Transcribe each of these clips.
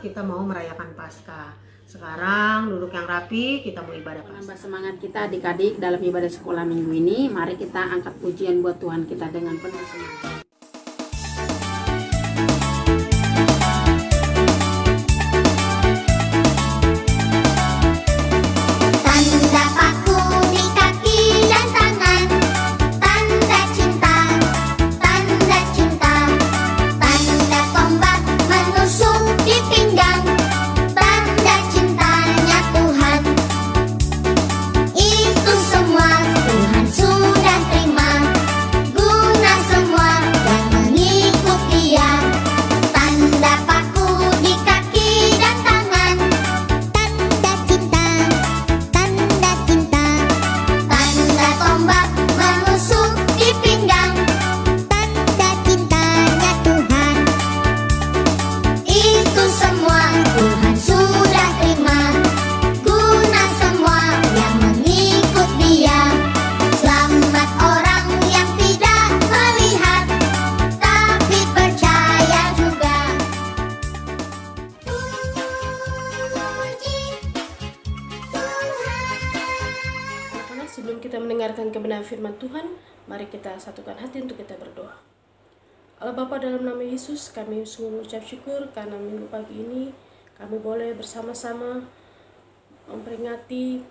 kita mau merayakan Paskah. Sekarang duduk yang rapi, kita mau ibadah Paskah. Menambah semangat kita adik-adik dalam ibadah sekolah minggu ini, mari kita angkat pujian buat Tuhan kita dengan penuh semangat. Sebelum kita mendengarkan kebenaran firman Tuhan, mari kita satukan hati untuk kita berdoa. Allah Bapa, dalam nama Yesus, kami sungguh mengucap syukur karena minggu pagi ini kami boleh bersama-sama memperingati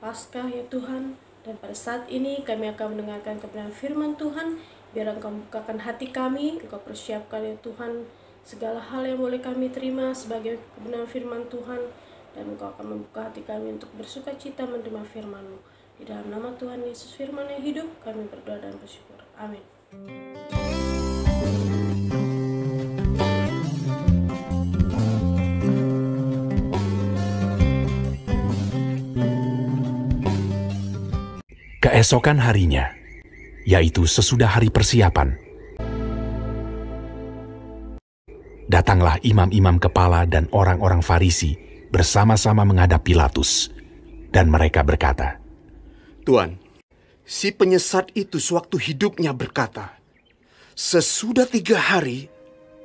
Paskah ya Tuhan. Dan pada saat ini kami akan mendengarkan kebenaran firman Tuhan. Biar Engkau bukakan hati kami, Engkau persiapkan ya Tuhan segala hal yang boleh kami terima sebagai kebenaran firman Tuhan. Dan Engkau akan membuka hati kami untuk bersuka cita menerima firman-Mu. Di dalam nama Tuhan Yesus firman yang hidup, kami berdoa dan bersyukur. Amin. Keesokan harinya, yaitu sesudah hari persiapan, datanglah imam-imam kepala dan orang-orang Farisi bersama-sama menghadap Pilatus, dan mereka berkata, "Tuan, si penyesat itu sewaktu hidupnya berkata, 'Sesudah 3 hari,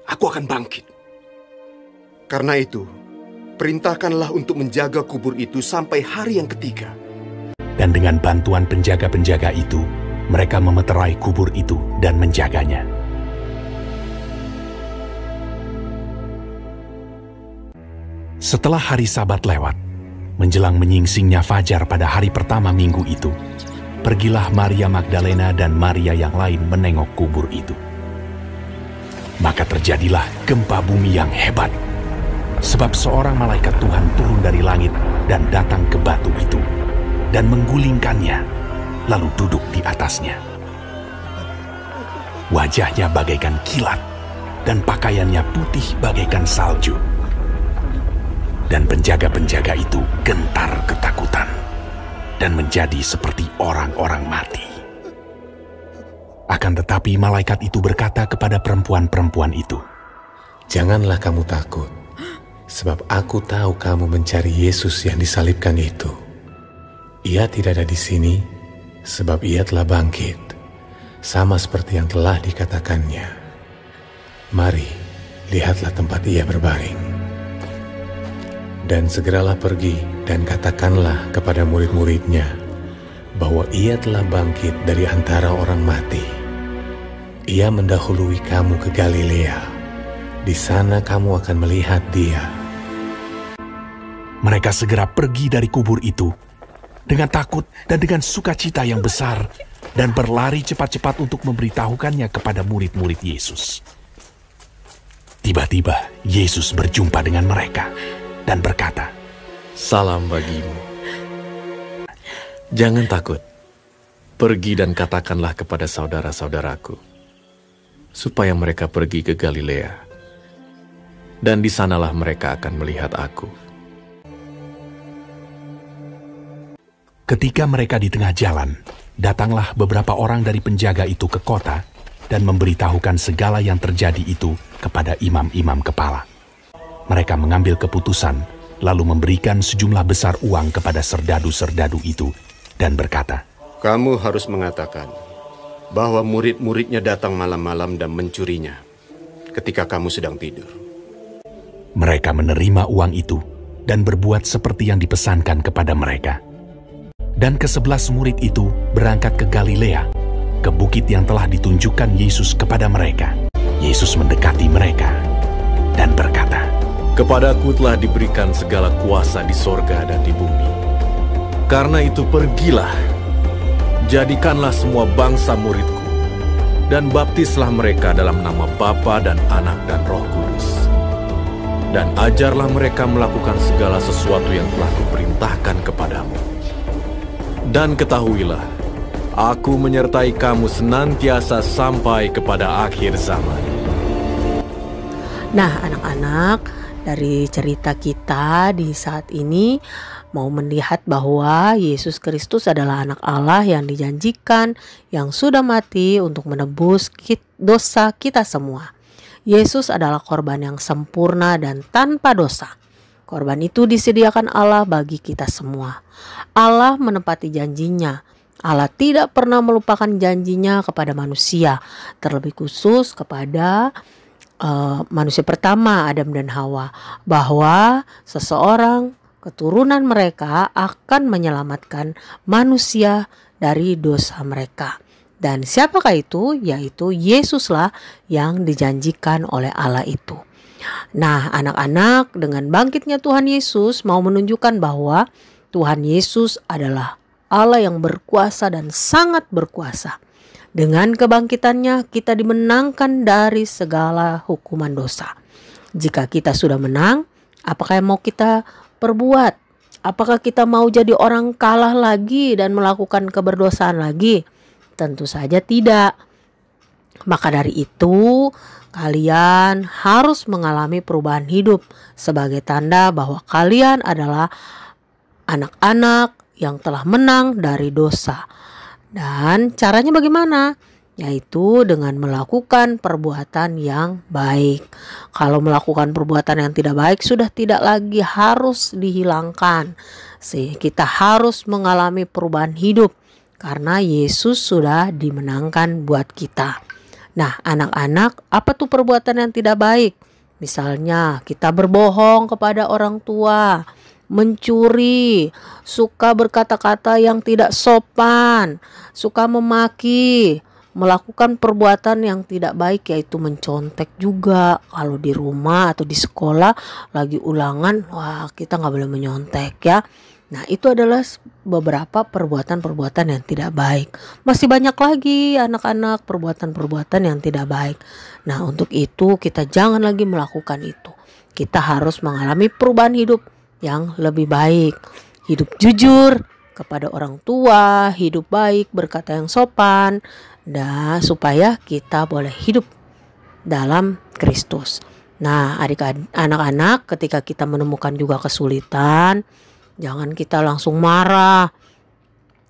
aku akan bangkit.' Karena itu, perintahkanlah untuk menjaga kubur itu sampai hari yang ketiga." Dan dengan bantuan penjaga-penjaga itu, mereka memeterai kubur itu dan menjaganya. Setelah hari Sabat lewat, menjelang menyingsingnya fajar pada hari pertama minggu itu, pergilah Maria Magdalena dan Maria yang lain menengok kubur itu. Maka terjadilah gempa bumi yang hebat, sebab seorang malaikat Tuhan turun dari langit dan datang ke batu itu, dan menggulingkannya, lalu duduk di atasnya. Wajahnya bagaikan kilat, dan pakaiannya putih bagaikan salju. Dan penjaga-penjaga itu gentar ketakutan dan menjadi seperti orang-orang mati. Akan tetapi malaikat itu berkata kepada perempuan-perempuan itu, "Janganlah kamu takut, sebab aku tahu kamu mencari Yesus yang disalibkan itu. Ia tidak ada di sini, sebab ia telah bangkit, sama seperti yang telah dikatakannya. Mari, lihatlah tempat ia berbaring. Dan segeralah pergi dan katakanlah kepada murid-muridnya bahwa ia telah bangkit dari antara orang mati. Ia mendahului kamu ke Galilea. Di sana kamu akan melihat dia." Mereka segera pergi dari kubur itu dengan takut dan dengan sukacita yang besar, dan berlari cepat-cepat untuk memberitahukannya kepada murid-murid Yesus. Tiba-tiba Yesus berjumpa dengan mereka dan berkata, "Salam bagimu. Jangan takut. Pergi dan katakanlah kepada saudara-saudaraku, supaya mereka pergi ke Galilea, dan di sanalah mereka akan melihat aku." Ketika mereka di tengah jalan, datanglah beberapa orang dari penjaga itu ke kota dan memberitahukan segala yang terjadi itu kepada imam-imam kepala. Mereka mengambil keputusan, lalu memberikan sejumlah besar uang kepada serdadu-serdadu itu, dan berkata, "Kamu harus mengatakan bahwa murid-muridnya datang malam-malam dan mencurinya ketika kamu sedang tidur. Mereka menerima uang itu dan berbuat seperti yang dipesankan kepada mereka. Dan ke-11 murid itu berangkat ke Galilea, ke bukit yang telah ditunjukkan Yesus kepada mereka. Yesus mendekati mereka dan berkata, "Kepadaku telah diberikan segala kuasa di sorga dan di bumi. Karena itu pergilah, jadikanlah semua bangsa muridku, dan baptislah mereka dalam nama Bapa dan Anak dan Roh Kudus. Dan ajarlah mereka melakukan segala sesuatu yang telah kuperintahkan kepadamu. Dan ketahuilah, aku menyertai kamu senantiasa sampai kepada akhir zaman." Nah, anak-anak, dari cerita kita di saat ini mau melihat bahwa Yesus Kristus adalah anak Allah yang dijanjikan, yang sudah mati untuk menebus dosa kita semua. Yesus adalah korban yang sempurna dan tanpa dosa. Korban itu disediakan Allah bagi kita semua. Allah menepati janjinya. Allah tidak pernah melupakan janjinya kepada manusia, terlebih khusus kepada manusia pertama, Adam dan Hawa, bahwa seseorang keturunan mereka akan menyelamatkan manusia dari dosa mereka. Dan siapakah itu? Yaitu Yesuslah yang dijanjikan oleh Allah itu. Nah, anak-anak, dengan bangkitnya Tuhan Yesus mau menunjukkan bahwa Tuhan Yesus adalah Allah yang berkuasa dan sangat berkuasa. Dengan kebangkitannya kita dimenangkan dari segala hukuman dosa. Jika kita sudah menang, apakah yang mau kita perbuat? Apakah kita mau jadi orang kalah lagi dan melakukan keberdosaan lagi? Tentu saja tidak. Maka dari itu, kalian harus mengalami perubahan hidup sebagai tanda bahwa kalian adalah anak-anak yang telah menang dari dosa. Dan caranya bagaimana? Yaitu dengan melakukan perbuatan yang baik. Kalau melakukan perbuatan yang tidak baik sudah tidak lagi harus dihilangkan. Kita harus mengalami perubahan hidup karena Yesus sudah dimenangkan buat kita. Nah, anak-anak, apa tuh perbuatan yang tidak baik? Misalnya kita berbohong kepada orang tua, mencuri, suka berkata-kata yang tidak sopan, suka memaki, melakukan perbuatan yang tidak baik yaitu mencontek juga. Kalau di rumah atau di sekolah lagi ulangan, wah, kita nggak boleh menyontek ya. Nah, itu adalah beberapa perbuatan-perbuatan yang tidak baik. Masih banyak lagi anak-anak perbuatan-perbuatan yang tidak baik. Nah, untuk itu kita jangan lagi melakukan itu. Kita harus mengalami perubahan hidup yang lebih baik. Hidup jujur kepada orang tua, hidup baik, berkata yang sopan, dan supaya kita boleh hidup dalam Kristus. Nah, anak-anak, ketika kita menemukan juga kesulitan, jangan kita langsung marah.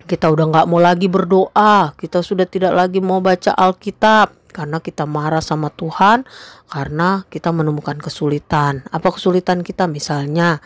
Kita udah gak mau lagi berdoa, kita sudah tidak lagi mau baca Alkitab karena kita marah sama Tuhan, karena kita menemukan kesulitan. Apa kesulitan kita? Misalnya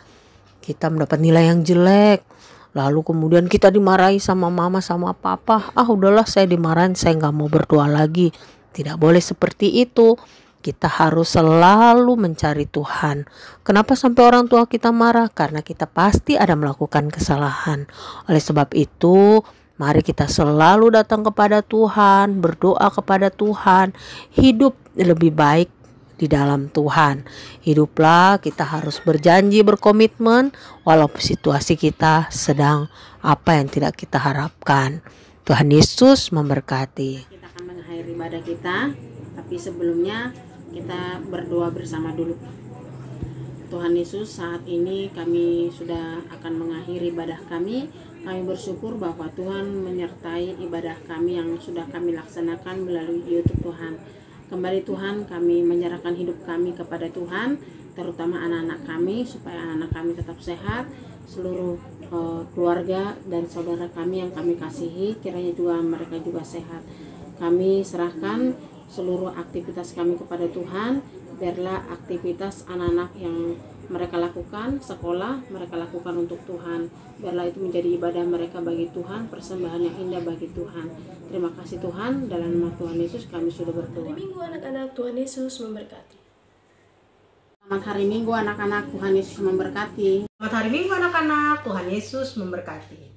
kita mendapat nilai yang jelek, lalu kemudian kita dimarahi sama mama sama papa. Udahlah, saya dimarahin, saya gak mau berdoa lagi. Tidak boleh seperti itu. Kita harus selalu mencari Tuhan. Kenapa sampai orang tua kita marah? Karena kita pasti ada melakukan kesalahan. Oleh sebab itu, mari kita selalu datang kepada Tuhan, berdoa kepada Tuhan, hidup lebih baik di dalam Tuhan. Hiduplah, kita harus berjanji, berkomitmen walaupun situasi kita sedang apa yang tidak kita harapkan. Tuhan Yesus memberkati. Kita akan mengakhiri ibadah kita, tapi sebelumnya kita berdoa bersama dulu. Tuhan Yesus, saat ini kami sudah akan mengakhiri ibadah kami. Kami bersyukur bahwa Tuhan menyertai ibadah kami yang sudah kami laksanakan melalui YouTube Tuhan. Kembali Tuhan, kami menyerahkan hidup kami kepada Tuhan, terutama anak-anak kami, supaya anak-anak kami tetap sehat, seluruh keluarga dan saudara kami yang kami kasihi, kiranya juga mereka juga sehat. Kami serahkan seluruh aktivitas kami kepada Tuhan. Biarlah aktivitas anak-anak yang mereka lakukan, sekolah mereka lakukan untuk Tuhan. Biarlah itu menjadi ibadah mereka bagi Tuhan, persembahan yang indah bagi Tuhan. Terima kasih Tuhan, dalam nama Tuhan Yesus kami sudah berdoa. Hari Minggu anak-anak, Tuhan Yesus memberkati. Selamat hari Minggu anak-anak, Tuhan Yesus memberkati. Selamat hari Minggu anak-anak, Tuhan Yesus memberkati.